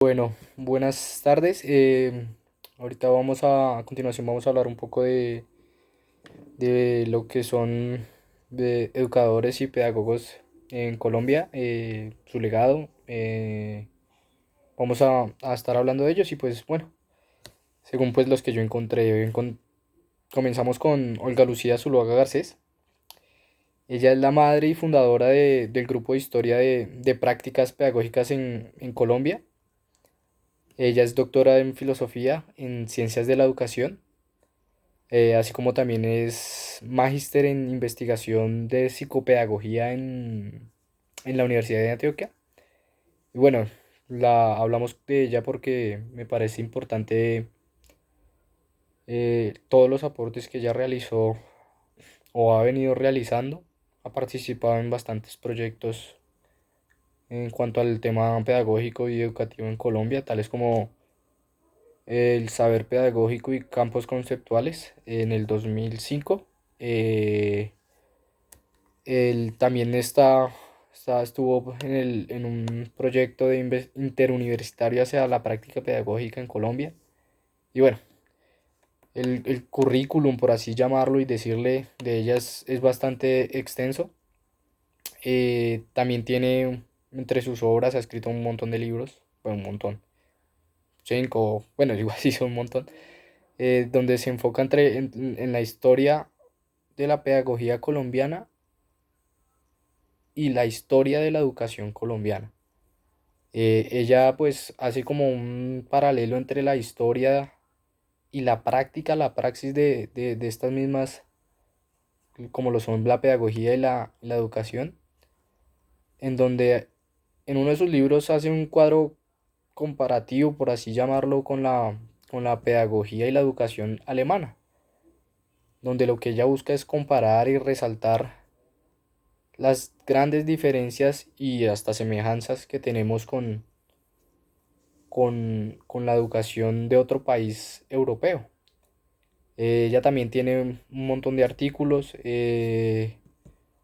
Bueno, buenas tardes. Ahorita a continuación vamos a hablar un poco de lo que son de educadores y pedagogos en Colombia, su legado. Vamos a estar hablando de ellos y pues bueno, según pues los que yo encontré, comenzamos con Olga Lucía Zuluaga Garcés. Ella es la madre y fundadora del grupo de historia de prácticas pedagógicas en Colombia. Ella es doctora en filosofía en ciencias de la educación, así como también es magíster en investigación de psicopedagogía en la Universidad de Antioquia. Y bueno, hablamos de ella porque me parece importante todos los aportes que ella realizó o ha venido realizando. Ha participado en bastantes proyectos en cuanto al tema pedagógico y educativo en Colombia, tales como el saber pedagógico y campos conceptuales en el 2005. Eh, Él también estuvo en un proyecto interuniversitario hacia la práctica pedagógica en Colombia. Y bueno, el currículum, por así llamarlo y decirle, de ella es bastante extenso. También tiene, entre sus obras, ha escrito un montón de libros, bueno, un montón, cinco, bueno, igual sí son un montón, donde se enfoca en la historia de la pedagogía colombiana y la historia de la educación colombiana. Ella pues hace como un paralelo entre la historia y la práctica, la praxis de estas mismas, como lo son la pedagogía y la educación, en donde en uno de sus libros hace un cuadro comparativo, por así llamarlo, con la pedagogía y la educación alemana, donde lo que ella busca es comparar y resaltar las grandes diferencias y hasta semejanzas que tenemos con la educación de otro país europeo. Ella también tiene un montón de artículos,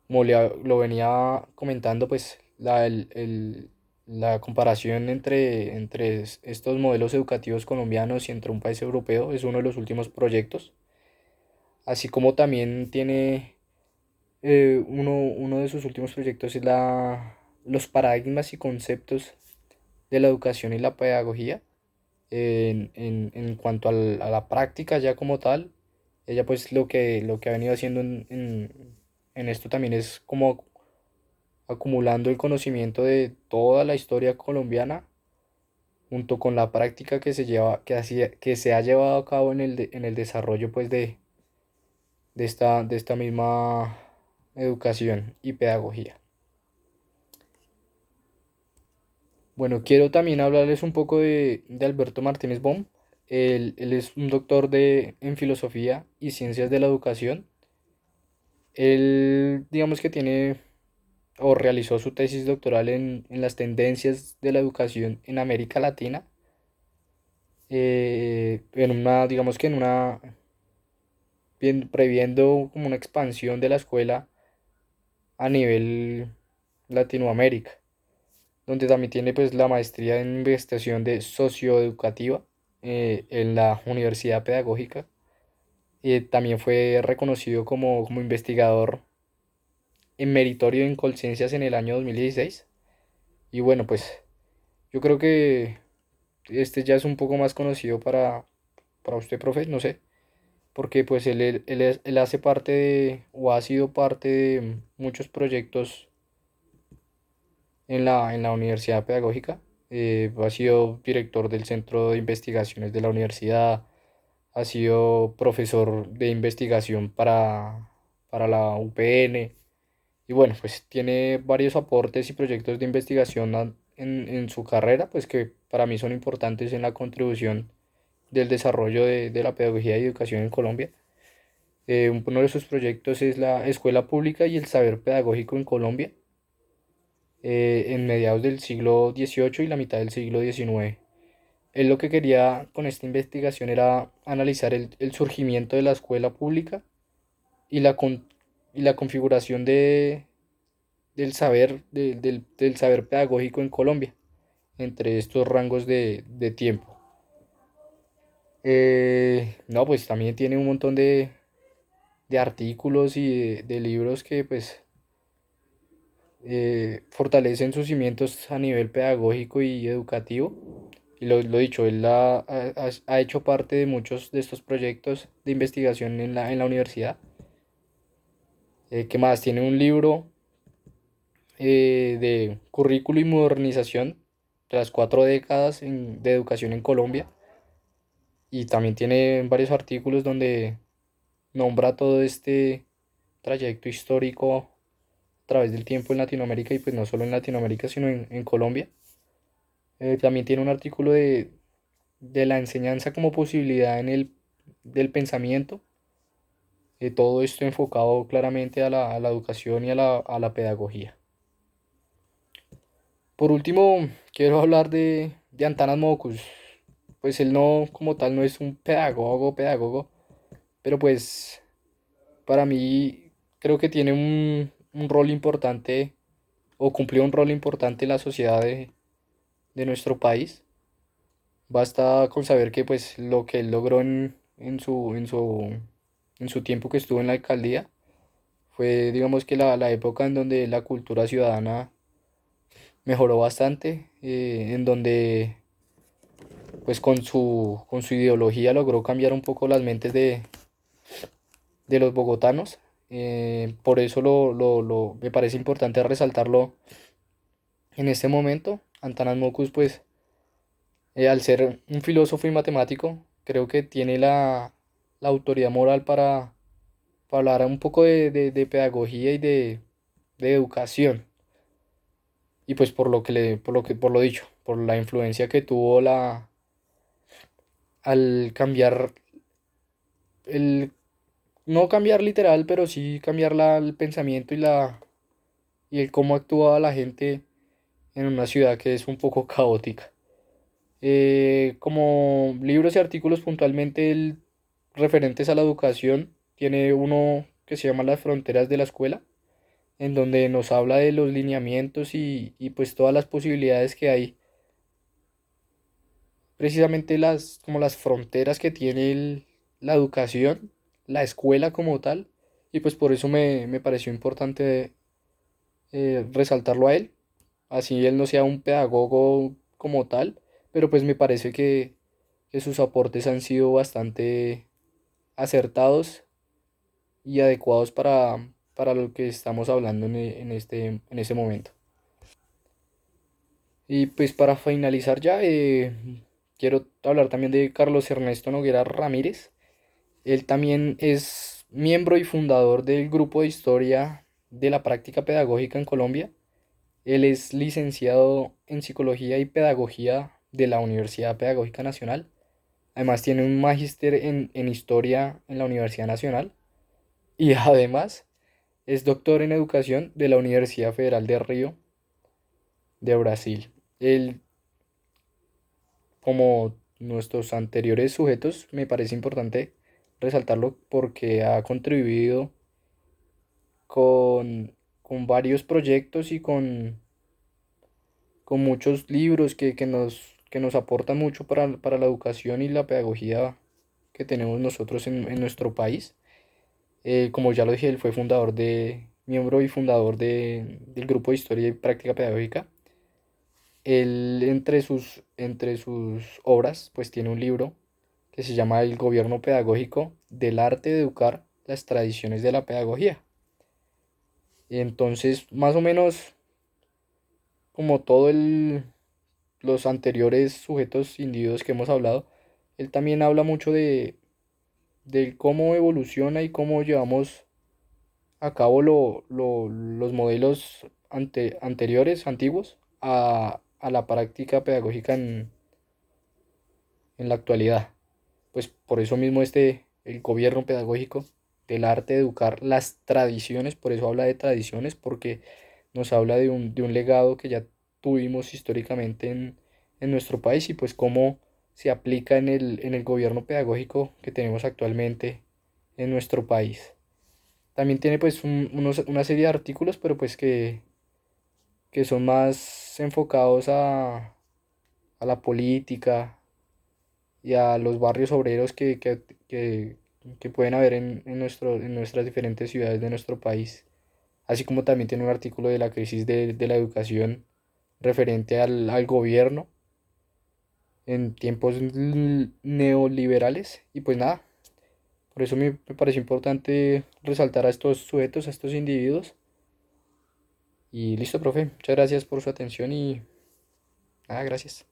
como lo venía comentando, pues la comparación entre estos modelos educativos colombianos y entre un país europeo es uno de los últimos proyectos, así como también tiene uno de sus últimos proyectos es los paradigmas y conceptos de la educación y la pedagogía en cuanto a la práctica ya como tal. Ella pues lo que ha venido haciendo en esto también es como acumulando el conocimiento de toda la historia colombiana junto con la práctica que se ha llevado a cabo en el desarrollo pues de esta misma educación y pedagogía. Bueno, quiero también hablarles un poco de Alberto Martínez Bohm. Él es un doctor en filosofía y ciencias de la educación. Él, digamos que tiene o realizó su tesis doctoral en las tendencias de la educación en América Latina, digamos que previendo como una expansión de la escuela a nivel Latinoamérica, donde también tiene pues la maestría en investigación de socioeducativa en la Universidad Pedagógica. También fue reconocido como investigador en meritorio en Colciencias en el año 2016. Y bueno, pues yo creo que este ya es un poco más conocido para usted, profe, no sé, porque pues él hace parte o ha sido parte de muchos proyectos en la Universidad Pedagógica. Ha sido director del Centro de Investigaciones de la universidad, ha sido profesor de investigación para la UPN. Y bueno, pues tiene varios aportes y proyectos de investigación en su carrera, pues que para mí son importantes en la contribución del desarrollo de la pedagogía y educación en Colombia. Uno de sus proyectos es la Escuela Pública y el Saber Pedagógico en Colombia, en mediados del siglo XVIII y la mitad del siglo XIX. Él lo que quería con esta investigación era analizar el surgimiento de la escuela pública y la configuración del saber pedagógico en Colombia. entre estos rangos de tiempo. No, pues también tiene un montón de artículos y de libros que pues fortalecen sus cimientos a nivel pedagógico y educativo. Y lo dicho, él ha hecho parte de muchos de estos proyectos de investigación en la universidad. ¿Qué más? Tiene un libro de currículo y modernización de las 4 décadas de educación en Colombia. Y también tiene varios artículos donde nombra todo este trayecto histórico a través del tiempo en Latinoamérica y pues no solo en Latinoamérica, sino en Colombia. También tiene un artículo de la enseñanza como posibilidad del pensamiento. Todo esto enfocado claramente a la educación y a la pedagogía. Por último, quiero hablar de Antanas Mockus. Pues él no, como tal, no es un pedagogo, pero pues para mí creo que tiene un rol importante o cumplió un rol importante en la sociedad de nuestro país. Basta con saber que pues lo que él logró en su tiempo que estuvo en la alcaldía fue digamos que la época en donde la cultura ciudadana mejoró bastante, en donde pues con su ideología logró cambiar un poco las mentes de los bogotanos. Por eso me parece importante resaltarlo en este momento. Antanas Mockus pues al ser un filósofo y matemático creo que tiene la autoridad moral para hablar un poco de pedagogía y de educación. Y pues por lo dicho, por la influencia que tuvo al cambiar el, no cambiar literal, pero sí cambiar el pensamiento y el cómo actuaba la gente en una ciudad que es un poco caótica. Como libros y artículos puntualmente referentes a la educación, tiene uno que se llama Las fronteras de la escuela, en donde nos habla de los lineamientos y pues todas las posibilidades que hay, precisamente como las fronteras que tiene la educación, la escuela como tal, y pues por eso me pareció importante resaltarlo a él, así él no sea un pedagogo como tal, pero pues me parece que sus aportes han sido bastante acertados y adecuados para lo que estamos hablando en este momento. Y pues para finalizar ya, quiero hablar también de Carlos Ernesto Noguera Ramírez. Él también es miembro y fundador del grupo de historia de la práctica pedagógica en Colombia. Él es licenciado en psicología y pedagogía de la Universidad Pedagógica Nacional. Además tiene un magíster en historia en la Universidad Nacional. Y además es doctor en educación de la Universidad Federal de Río de Brasil. Él, como nuestros anteriores sujetos, me parece importante resaltarlo porque ha contribuido con varios proyectos y con muchos libros que nos aportan mucho para la educación y la pedagogía que tenemos nosotros en nuestro país. Como ya lo dije, él fue miembro y fundador del grupo de historia y práctica pedagógica. Él, entre sus obras, pues tiene un libro que se llama El gobierno pedagógico del arte de educar las tradiciones de la pedagogía. Y entonces, más o menos, como los anteriores sujetos individuos que hemos hablado, él también habla mucho de cómo evoluciona y cómo llevamos a cabo los modelos anteriores, antiguos, a la práctica pedagógica en la actualidad. Pues por eso mismo el gobierno pedagógico del arte de educar las tradiciones, por eso habla de tradiciones, porque nos habla de un legado que ya tuvimos históricamente en nuestro país y pues cómo se aplica en el gobierno pedagógico que tenemos actualmente en nuestro país. También tiene pues una serie de artículos, pero pues que son más enfocados a la política y a los barrios obreros que pueden haber en nuestras diferentes ciudades de nuestro país. Así como también tiene un artículo de la crisis de la educación referente al gobierno en tiempos neoliberales. Y pues nada, por eso me pareció importante resaltar a estos sujetos, a estos individuos. Y listo, profe. Muchas gracias por su atención y nada, gracias.